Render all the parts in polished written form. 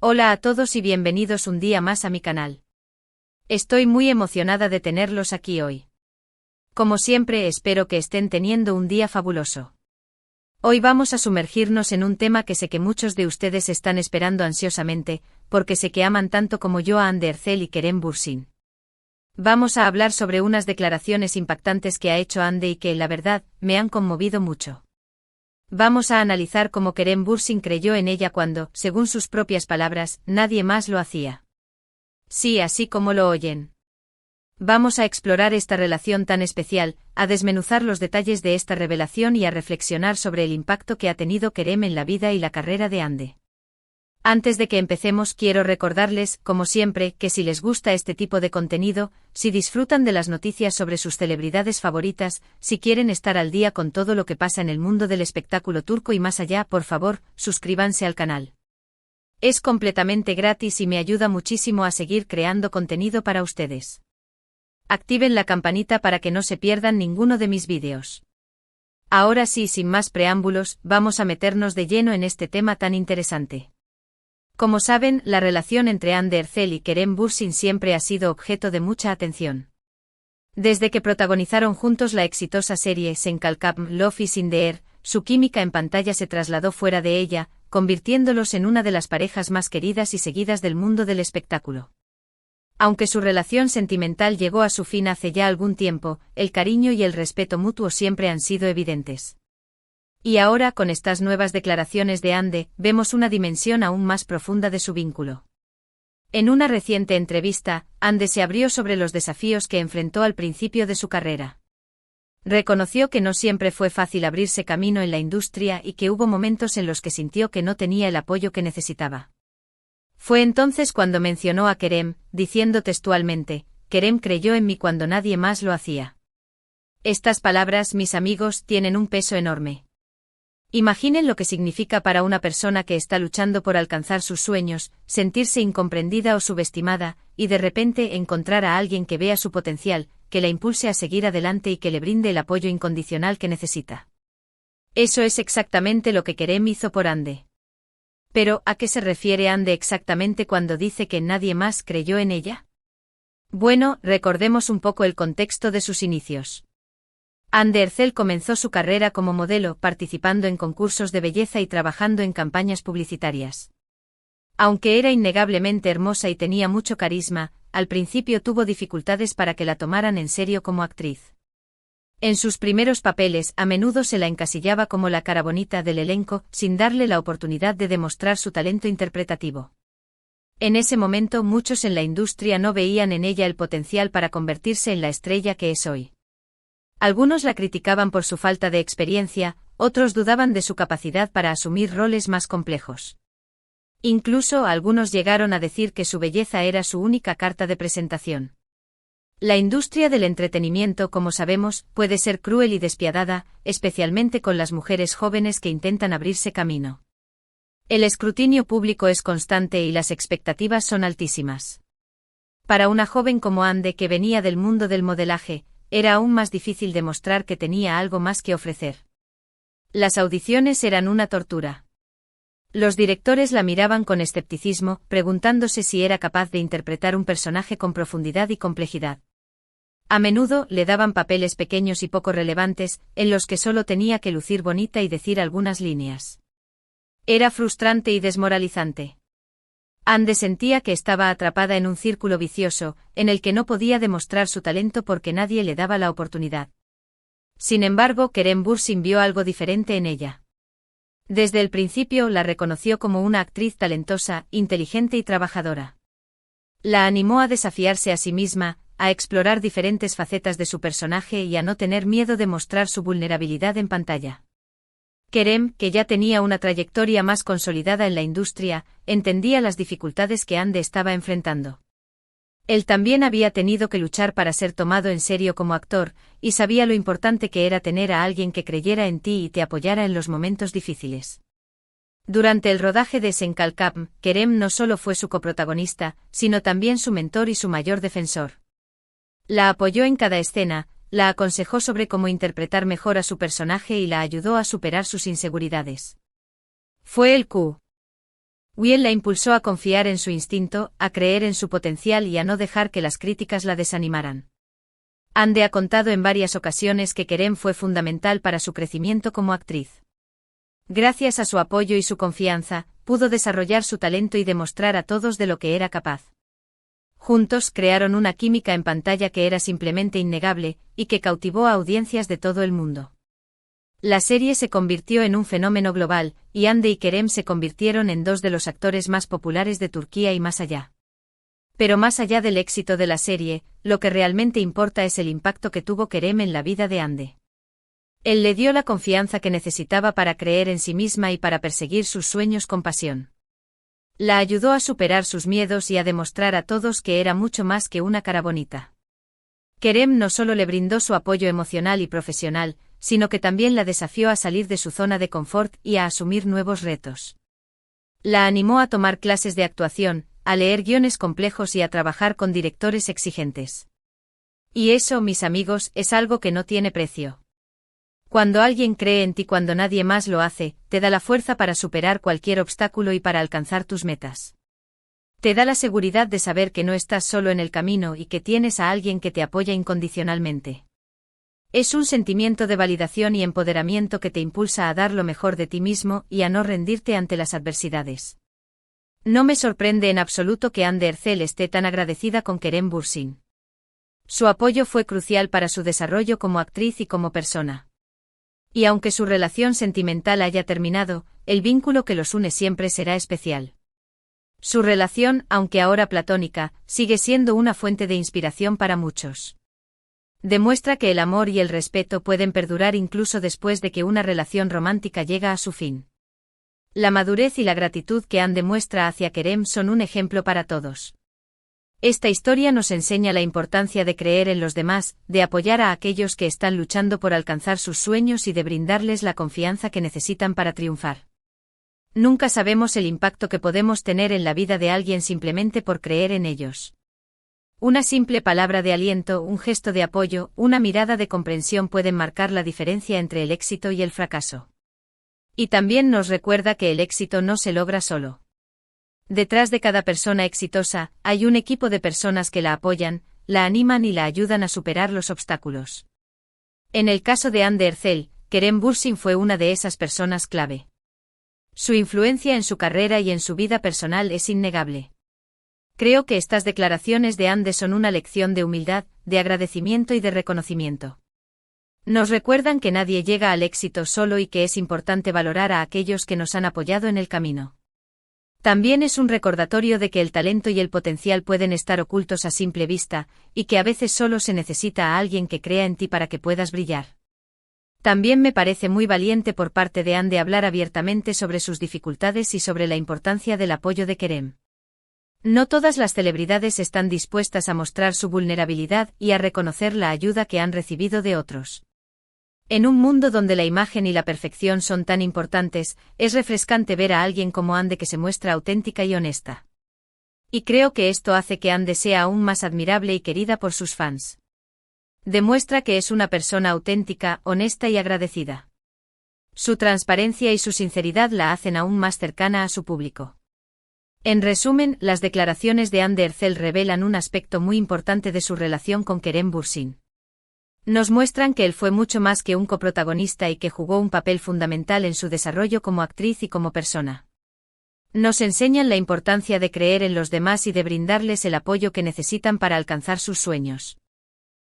Hola a todos y bienvenidos un día más a mi canal. Estoy muy emocionada de tenerlos aquí hoy. Como siempre, espero que estén teniendo un día fabuloso. Hoy vamos a sumergirnos en un tema que sé que muchos de ustedes están esperando ansiosamente, porque sé que aman tanto como yo a Hande Erçel y Kerem Bürsin. Vamos a hablar sobre unas declaraciones impactantes que ha hecho Hande y que, la verdad, me han conmovido mucho. Vamos a analizar cómo Kerem Bürsin creyó en ella cuando, según sus propias palabras, nadie más lo hacía. Sí, así como lo oyen. Vamos a explorar esta relación tan especial, a desmenuzar los detalles de esta revelación y a reflexionar sobre el impacto que ha tenido Kerem en la vida y la carrera de Hande. Antes de que empecemos, quiero recordarles, como siempre, que si les gusta este tipo de contenido, si disfrutan de las noticias sobre sus celebridades favoritas, si quieren estar al día con todo lo que pasa en el mundo del espectáculo turco y más allá, por favor, suscríbanse al canal. Es completamente gratis y me ayuda muchísimo a seguir creando contenido para ustedes. Activen la campanita para que no se pierdan ninguno de mis vídeos. Ahora sí, sin más preámbulos, vamos a meternos de lleno en este tema tan interesante. Como saben, la relación entre Hande Erçel y Kerem Bürsin siempre ha sido objeto de mucha atención. Desde que protagonizaron juntos la exitosa serie Sen Kalkam Love is in the Air, su química en pantalla se trasladó fuera de ella, convirtiéndolos en una de las parejas más queridas y seguidas del mundo del espectáculo. Aunque su relación sentimental llegó a su fin hace ya algún tiempo, el cariño y el respeto mutuo siempre han sido evidentes. Y ahora, con estas nuevas declaraciones de Hande, vemos una dimensión aún más profunda de su vínculo. En una reciente entrevista, Hande se abrió sobre los desafíos que enfrentó al principio de su carrera. Reconoció que no siempre fue fácil abrirse camino en la industria y que hubo momentos en los que sintió que no tenía el apoyo que necesitaba. Fue entonces cuando mencionó a Kerem, diciendo textualmente: "Kerem creyó en mí cuando nadie más lo hacía". Estas palabras, mis amigos, tienen un peso enorme. Imaginen lo que significa para una persona que está luchando por alcanzar sus sueños, sentirse incomprendida o subestimada, y de repente encontrar a alguien que vea su potencial, que la impulse a seguir adelante y que le brinde el apoyo incondicional que necesita. Eso es exactamente lo que Kerem hizo por Hande. Pero, ¿a qué se refiere Hande exactamente cuando dice que nadie más creyó en ella? Bueno, recordemos un poco el contexto de sus inicios. Hande Erçel comenzó su carrera como modelo, participando en concursos de belleza y trabajando en campañas publicitarias. Aunque era innegablemente hermosa y tenía mucho carisma, al principio tuvo dificultades para que la tomaran en serio como actriz. En sus primeros papeles, a menudo se la encasillaba como la cara bonita del elenco, sin darle la oportunidad de demostrar su talento interpretativo. En ese momento, muchos en la industria no veían en ella el potencial para convertirse en la estrella que es hoy. Algunos la criticaban por su falta de experiencia, otros dudaban de su capacidad para asumir roles más complejos. Incluso algunos llegaron a decir que su belleza era su única carta de presentación. La industria del entretenimiento, como sabemos, puede ser cruel y despiadada, especialmente con las mujeres jóvenes que intentan abrirse camino. El escrutinio público es constante y las expectativas son altísimas. Para una joven como Hande, que venía del mundo del modelaje, era aún más difícil demostrar que tenía algo más que ofrecer. Las audiciones eran una tortura. Los directores la miraban con escepticismo, preguntándose si era capaz de interpretar un personaje con profundidad y complejidad. A menudo le daban papeles pequeños y poco relevantes, en los que solo tenía que lucir bonita y decir algunas líneas. Era frustrante y desmoralizante. Hande sentía que estaba atrapada en un círculo vicioso, en el que no podía demostrar su talento porque nadie le daba la oportunidad. Sin embargo, Kerem Bürsin vio algo diferente en ella. Desde el principio la reconoció como una actriz talentosa, inteligente y trabajadora. La animó a desafiarse a sí misma, a explorar diferentes facetas de su personaje y a no tener miedo de mostrar su vulnerabilidad en pantalla. Kerem, que ya tenía una trayectoria más consolidada en la industria, entendía las dificultades que Hande estaba enfrentando. Él también había tenido que luchar para ser tomado en serio como actor, y sabía lo importante que era tener a alguien que creyera en ti y te apoyara en los momentos difíciles. Durante el rodaje de Sen Kalkam, Kerem no solo fue su coprotagonista, sino también su mentor y su mayor defensor. La apoyó en cada escena, la aconsejó sobre cómo interpretar mejor a su personaje y la ayudó a superar sus inseguridades. Fue el Q. Wiel la impulsó a confiar en su instinto, a creer en su potencial y a no dejar que las críticas la desanimaran. Ande ha contado en varias ocasiones que Kerem fue fundamental para su crecimiento como actriz. Gracias a su apoyo y su confianza, pudo desarrollar su talento y demostrar a todos de lo que era capaz. Juntos crearon una química en pantalla que era simplemente innegable, y que cautivó a audiencias de todo el mundo. La serie se convirtió en un fenómeno global, y Hande y Kerem se convirtieron en dos de los actores más populares de Turquía y más allá. Pero más allá del éxito de la serie, lo que realmente importa es el impacto que tuvo Kerem en la vida de Hande. Él le dio la confianza que necesitaba para creer en sí misma y para perseguir sus sueños con pasión. La ayudó a superar sus miedos y a demostrar a todos que era mucho más que una cara bonita. Kerem no solo le brindó su apoyo emocional y profesional, sino que también la desafió a salir de su zona de confort y a asumir nuevos retos. La animó a tomar clases de actuación, a leer guiones complejos y a trabajar con directores exigentes. Y eso, mis amigos, es algo que no tiene precio. Cuando alguien cree en ti cuando nadie más lo hace, te da la fuerza para superar cualquier obstáculo y para alcanzar tus metas. Te da la seguridad de saber que no estás solo en el camino y que tienes a alguien que te apoya incondicionalmente. Es un sentimiento de validación y empoderamiento que te impulsa a dar lo mejor de ti mismo y a no rendirte ante las adversidades. No me sorprende en absoluto que Hande Erçel esté tan agradecida con Kerem Bürsin. Su apoyo fue crucial para su desarrollo como actriz y como persona. Y aunque su relación sentimental haya terminado, el vínculo que los une siempre será especial. Su relación, aunque ahora platónica, sigue siendo una fuente de inspiración para muchos. Demuestra que el amor y el respeto pueden perdurar incluso después de que una relación romántica llega a su fin. La madurez y la gratitud que Hande muestra hacia Kerem son un ejemplo para todos. Esta historia nos enseña la importancia de creer en los demás, de apoyar a aquellos que están luchando por alcanzar sus sueños y de brindarles la confianza que necesitan para triunfar. Nunca sabemos el impacto que podemos tener en la vida de alguien simplemente por creer en ellos. Una simple palabra de aliento, un gesto de apoyo, una mirada de comprensión pueden marcar la diferencia entre el éxito y el fracaso. Y también nos recuerda que el éxito no se logra solo. Detrás de cada persona exitosa, hay un equipo de personas que la apoyan, la animan y la ayudan a superar los obstáculos. En el caso de Hande Erçel, Kerem Bürsin fue una de esas personas clave. Su influencia en su carrera y en su vida personal es innegable. Creo que estas declaraciones de Hande son una lección de humildad, de agradecimiento y de reconocimiento. Nos recuerdan que nadie llega al éxito solo y que es importante valorar a aquellos que nos han apoyado en el camino. También es un recordatorio de que el talento y el potencial pueden estar ocultos a simple vista, y que a veces solo se necesita a alguien que crea en ti para que puedas brillar. También me parece muy valiente por parte de Hande hablar abiertamente sobre sus dificultades y sobre la importancia del apoyo de Kerem. No todas las celebridades están dispuestas a mostrar su vulnerabilidad y a reconocer la ayuda que han recibido de otros. En un mundo donde la imagen y la perfección son tan importantes, es refrescante ver a alguien como Hande que se muestra auténtica y honesta. Y creo que esto hace que Hande sea aún más admirable y querida por sus fans. Demuestra que es una persona auténtica, honesta y agradecida. Su transparencia y su sinceridad la hacen aún más cercana a su público. En resumen, las declaraciones de Hande Erçel revelan un aspecto muy importante de su relación con Kerem Bürsin. Nos muestran que él fue mucho más que un coprotagonista y que jugó un papel fundamental en su desarrollo como actriz y como persona. Nos enseñan la importancia de creer en los demás y de brindarles el apoyo que necesitan para alcanzar sus sueños.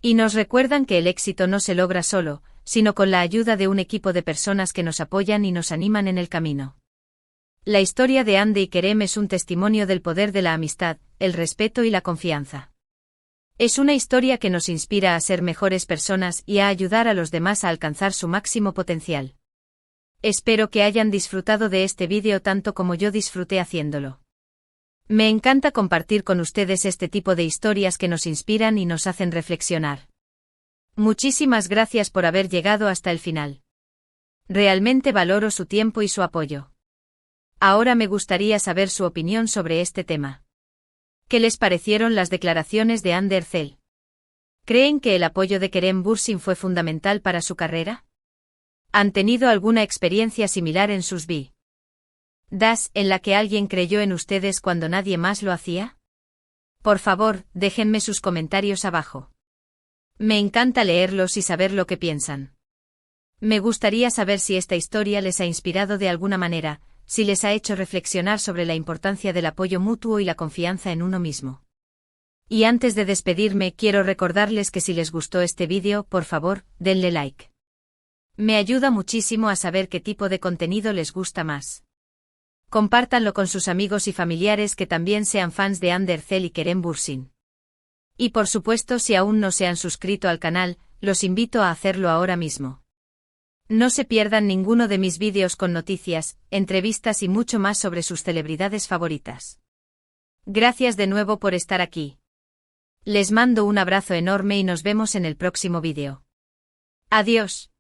Y nos recuerdan que el éxito no se logra solo, sino con la ayuda de un equipo de personas que nos apoyan y nos animan en el camino. La historia de Hande y Kerem es un testimonio del poder de la amistad, el respeto y la confianza. Es una historia que nos inspira a ser mejores personas y a ayudar a los demás a alcanzar su máximo potencial. Espero que hayan disfrutado de este vídeo tanto como yo disfruté haciéndolo. Me encanta compartir con ustedes este tipo de historias que nos inspiran y nos hacen reflexionar. Muchísimas gracias por haber llegado hasta el final. Realmente valoro su tiempo y su apoyo. Ahora me gustaría saber su opinión sobre este tema. ¿Qué les parecieron las declaraciones de Hande Erçel? ¿Creen que el apoyo de Kerem Bürsin fue fundamental para su carrera? ¿Han tenido alguna experiencia similar en sus vidas? ¿En la que alguien creyó en ustedes cuando nadie más lo hacía? Por favor, déjenme sus comentarios abajo. Me encanta leerlos y saber lo que piensan. Me gustaría saber si esta historia les ha inspirado de alguna manera, si les ha hecho reflexionar sobre la importancia del apoyo mutuo y la confianza en uno mismo. Y antes de despedirme, quiero recordarles que si les gustó este vídeo, por favor, denle like. Me ayuda muchísimo a saber qué tipo de contenido les gusta más. Compártanlo con sus amigos y familiares que también sean fans de Ander Cell y Kerem Bürsin. Y por supuesto, si aún no se han suscrito al canal, los invito a hacerlo ahora mismo. No se pierdan ninguno de mis vídeos con noticias, entrevistas y mucho más sobre sus celebridades favoritas. Gracias de nuevo por estar aquí. Les mando un abrazo enorme y nos vemos en el próximo vídeo. Adiós.